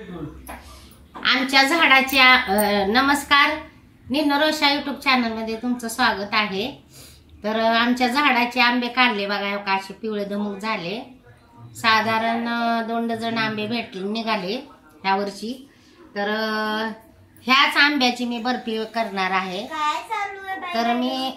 आमच्या झाडाच्या नमस्कार, निनरोशा युट्यूब चॅनल मध्ये तुमचं स्वागत आहे। तर आमच्या झाडाचे आंबे काढले बघा, का असे पिवळे धमक झाले। साधारण 2 डझन आंबे निघाले ह्या वर्षी। तर ह्याच आंब्याची मी बर्फी करणार आहे। तर मी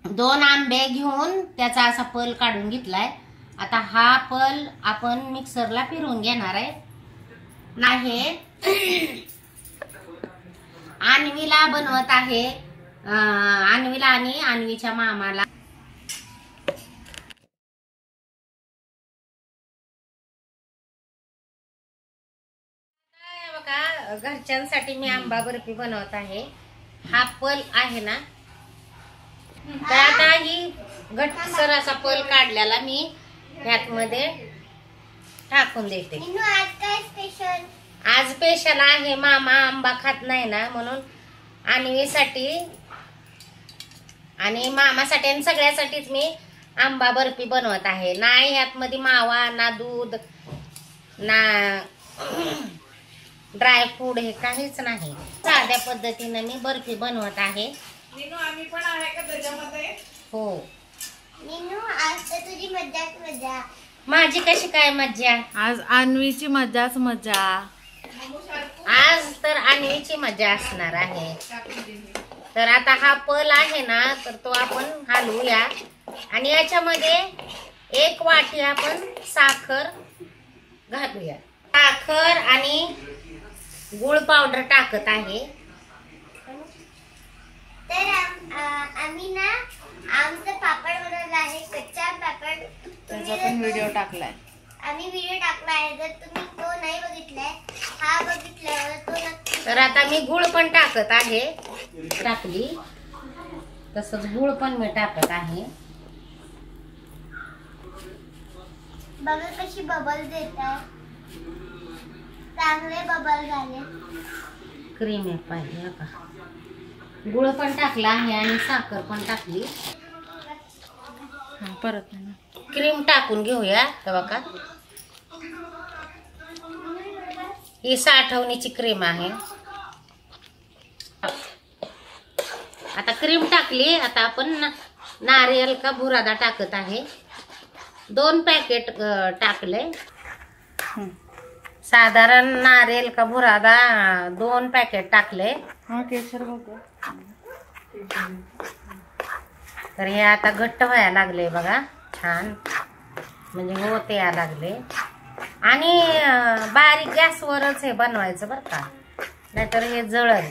2 आंबे घेऊन त्याचा असा पल काढून घेतलाय। आता हा पल आपण मिक्सरला फिरवून घेणार आहे। नाही अन्वीला बनवत आहे, अन्वीला आणि अन्वीच्या मामाला। बघा, घरच्यांसाठी मी आंबा बर्फी बनवत आहे। हा पल आहे ना, तर आता ही घट्टसर असा पल काढलेला मी ह्यात मध्ये टाकून देते। आज स्पेशल आहे, मामा आंबा खात नाही ना, म्हणून अन्वीसाठी आणि मामासाठी आणि सगळ्यासाठीच मी आंबा बर्फी बनवत आहे। नाही ह्यात मध्ये मावा ना दूध ना ड्राय फ्रूट हे काहीच नाही। साध्या पद्धतीने मी बर्फी बनवत आहे। नीनू आम्ही पण आहे का त्याच्यामध्ये? हो नीनू, आज तर तुझी मज्जा। माझी कशी काय मज्जा? आज अन्वीची मज्जाच मज्जा। आज तर अन्वीची मज्जा असणार आहे। तर आता हा पल आहे ना, तर तो आपण हलवूया आणि याच्यामध्ये 1 वाटी आपण साखर घालूया। साखर आणि गुळ पावडर टाकत आहे। तर आम्ही ना आमचं पापड बनवलं आहे, कच्चा पापड। त्याचा पण व्हिडिओ टाकलाय, आम्ही व्हिडिओ टाकला आहे। जर तुम्ही तो नाही बघितलाय, हा बघितल्यावर तो नक्की। तर आता मी गुळ पण टाकत आहे, टाकली तसंच गुळ पण मी टाकत आहे। बघा कशी बबल देत आहे, चांगले बबल झाले। क्रीम आहे पाहिजे का, गुळ पण टाकला आहे आणि साखर पण टाकली। परत नाही, क्रीम टाकून घेऊया। तर बघा, ही साठवणीची क्रीम आहे। आता क्रीम टाकली, आता आपण नारियल का बुरादा टाकत आहे। 2 पॅकेट टाकले। साधारण नारियल का बुरादा 2 पॅकेट टाकले। हा केशर बघ। तर हे आता घट्ट व्हायला लागले बघा, छान म्हणजे होते या लागले। आणि बारीक गॅसवरच हे बनवायचं बरं का, नाहीतर हे जळल।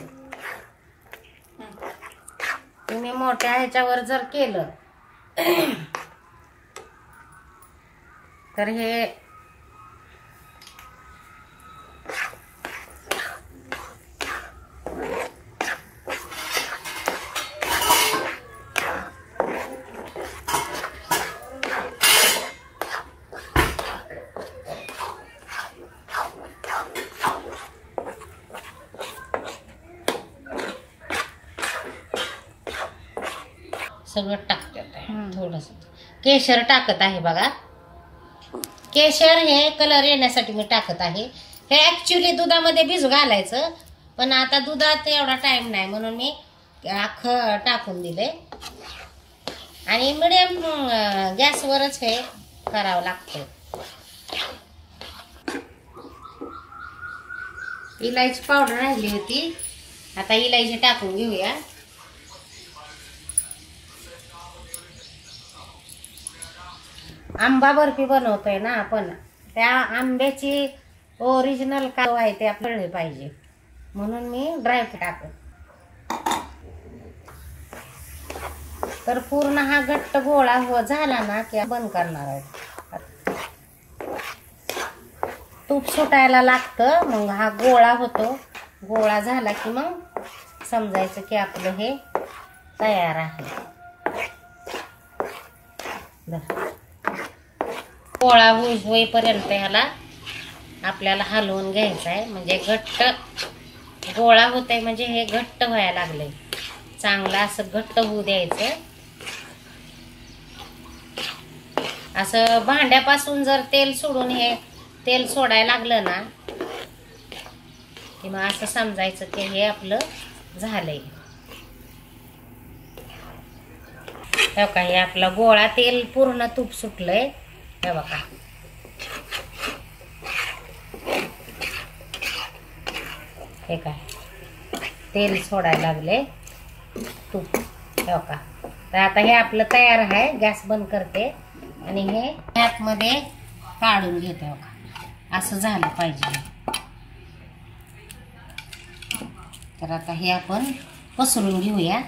तुम्ही मोठ्या ह्याच्यावर जर केलं तर हे सगळं टाकतात आहे। थोडस केशर टाकत आहे बघा, केशर हे कलर येण्यासाठी मी टाकत आहे। हे ऍक्च्युली दुधामध्ये भिजू घालायचं, पण आता दुधात एवढा टाइम नाही म्हणून मी अख्खं टाकून दिले। आणि मिडियम गॅसवरच हे करावं लागतं। इलायची पावडर राहिली होती, आता इलायची टाकून घेऊया। आंबा बर्फी बनवतोय ना आपण, त्या आंब्याची ओरिजिनल काय आहे ते आपल्याला पाहिजे, म्हणून मी ड्रायफ्रूट टाकत। तर पूर्ण हा घट्ट गोळा झाला ना की बंद करणार आहोत। तूप सुटायला लागतं, मग हा गोळा होतो। गोळा झाला की मग समजायचं की आपलं हे तयार आहे। गोळा होईपर्यंत ह्याला आपल्याला हलवून घ्यायचं आहे, म्हणजे घट्ट गोळा होतंय, म्हणजे हे घट्ट व्हायला लागलंय। चांगलं असं घट्ट होऊ द्यायचं। असं भांड्यापासून जर तेल सोडून हे तेल सोडायला लागलं ना की मग असं समजायचं की हे आपलं झालंय. हे बघा, हे आपला गोळा तेल पूर्ण तूप सुटलंय. हे बघा, हे काय तेल सोडायला लागले तूप. हे बघा, तर आता हे आपलं तयार आहे. गॅस बंद करते आणि हे आतमध्ये काढून घेते. बघा, असं झालं पाहिजे. तर आता हे आपण पसरून घेऊया.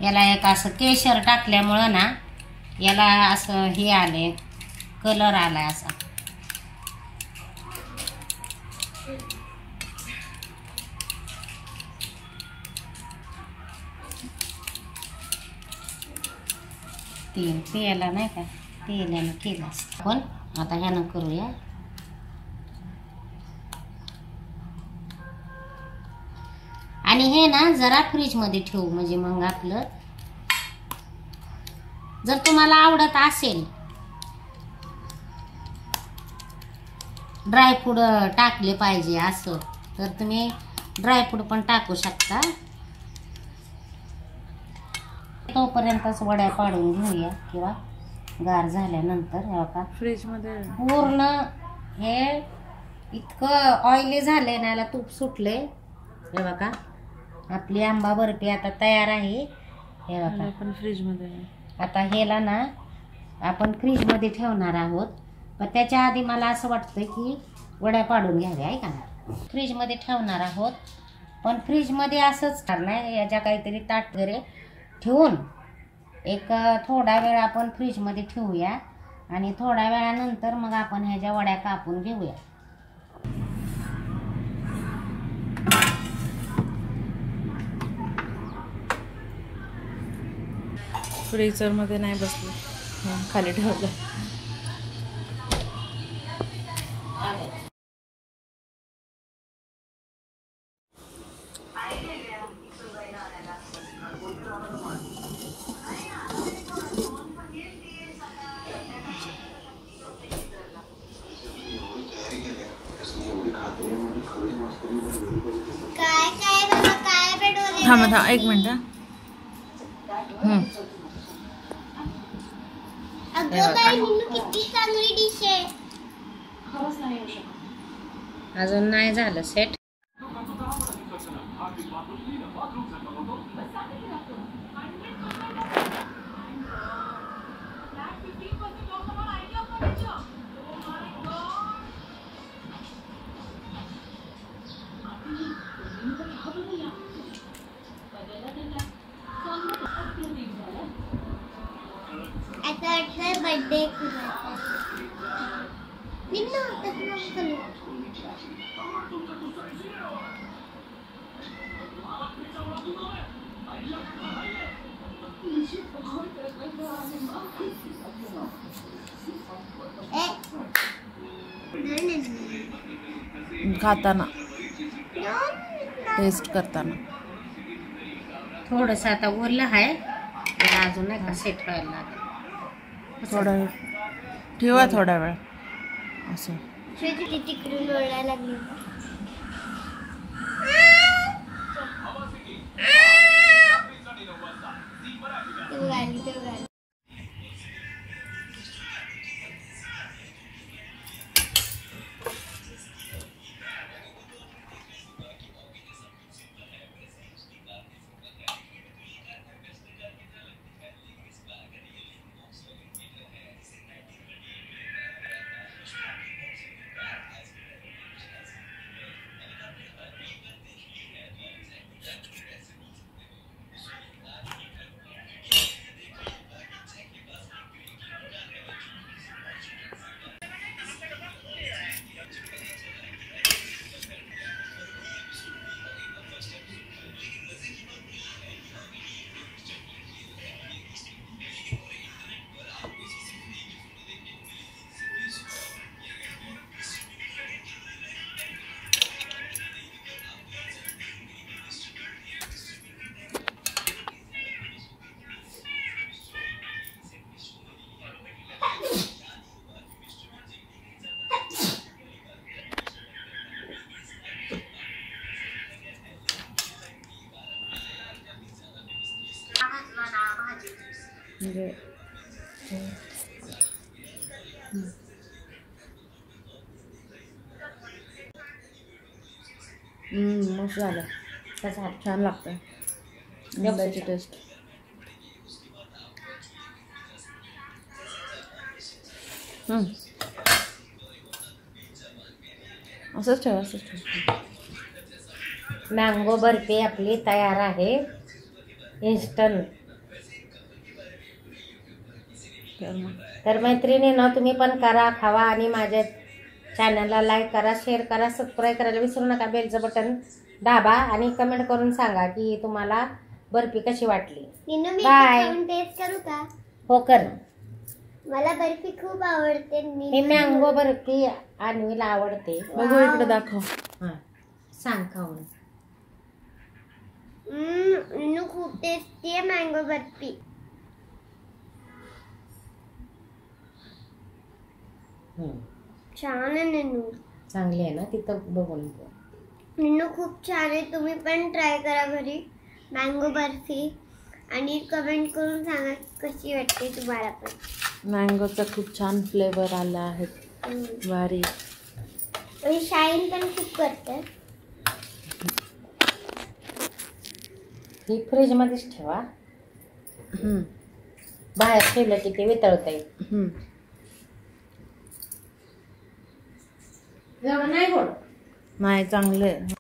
याला एक असं केशर टाकल्यामुळं ना याला असं हे आले, कलर आलाय असा. तेल पेयाला नाही का, तेलानं केलं असतं. पण आता ह्यानं करूया. आणि हे ना जरा फ्रीजमध्ये ठेवू, म्हणजे मग आपलं जर तुम्हाला आवडत असेल ड्रायफ्रूट टाकले पाहिजे असं, तर तुम्ही ड्रायफ्रूट पण टाकू शकता. तोपर्यंतच वड्या पाडून घेऊया किंवा गार झाल्यानंतर. हे बघा, फ्रीजमध्ये पूर्ण हे इतकं ऑइली झालंय ना, याला तूप सुटले. हे बघा, आपली आंबा बर्फी आता तयार आहे. हे बघा, आपण फ्रीजमध्ये आता हेला ना आपण फ्रीजमध्ये ठेवणार आहोत. पण त्याच्या आधी मला असं वाटतं की वड्या पाडून घ्याव्या, आहे का ना. फ्रीजमध्ये ठेवणार आहोत, पण फ्रीजमध्ये असंच करणार, याच्या काहीतरी ताट वगैरे ठेवून एक थोडा वेळ आपण फ्रीजमध्ये ठेवूया आणि थोड्या वेळानंतर मग आपण ह्याच्या वड्या कापून घेऊया. फ्रीजरमध्ये नाही बसलं, खाली ठेवलं. काय काय बाबा, काय पेटवले? थांबा एक मिनिट. अगं बाई, निन्नू किती चांगली डिश आहे. अजून नाही झालं सेट. आता वाटतं बर्थडे कुणाचा. निन्नू तसं नको करू. खाताना टेस्ट करताना थोडंसं आता ओरलं आहे, त्याला अजून नाही का सेट व्हायला लागेल. थोडा वेळ ठेवा, थोडा वेळ असं. श्वेती तिकडून ओरडायला लागली. तू गाली, तू गाली. म्हणजे मस्त झालं. कसा छान लागतं आंब्याची टेस्ट. असंच ठेवा, असंच ठेवा. मँगो बर्फी आपली तयार आहे इन्स्टंट. तर मग तर मैत्रिणींनो, तुम्ही पण करा, खावा आणि माझ्या चॅनलला लाईक करा, शेअर करा, सबस्क्राईब करायला विसरू नका. बेलचं बटन दाबा आणि कमेंट करून सांगा की तुम्हाला बर्फी कशी वाटली. निन्नू, मी Bye. खाऊन टेस्ट करू का? हो कर. मला बर्फी खूप आवडते. ही मँगो बर्फी अन्वीला आवडते. बघू इकडे दाखव. हा, सांग खाऊन. निन्नू, खूप टेस्टी आहे मँगो बर्फी. छान आहे निन्नू. चांगली आहे ना, तिथं बघून. निन्नू खूप छान आहे. तुम्ही पण ट्राय करा घरी मँगो बर्फी आणि कमेंट करून सांगा कशी वाटते तुम्हाला पण. मँगोचा खूप छान फ्लेवर आला आहे. भारी. आणि शाईन पण खूप करते. ही फ्रीज मध्येच ठेवा, बाहेर ठेवलं की ते वितळत आहे. एवढं नाही गोड. नाही, चांगलं आहे.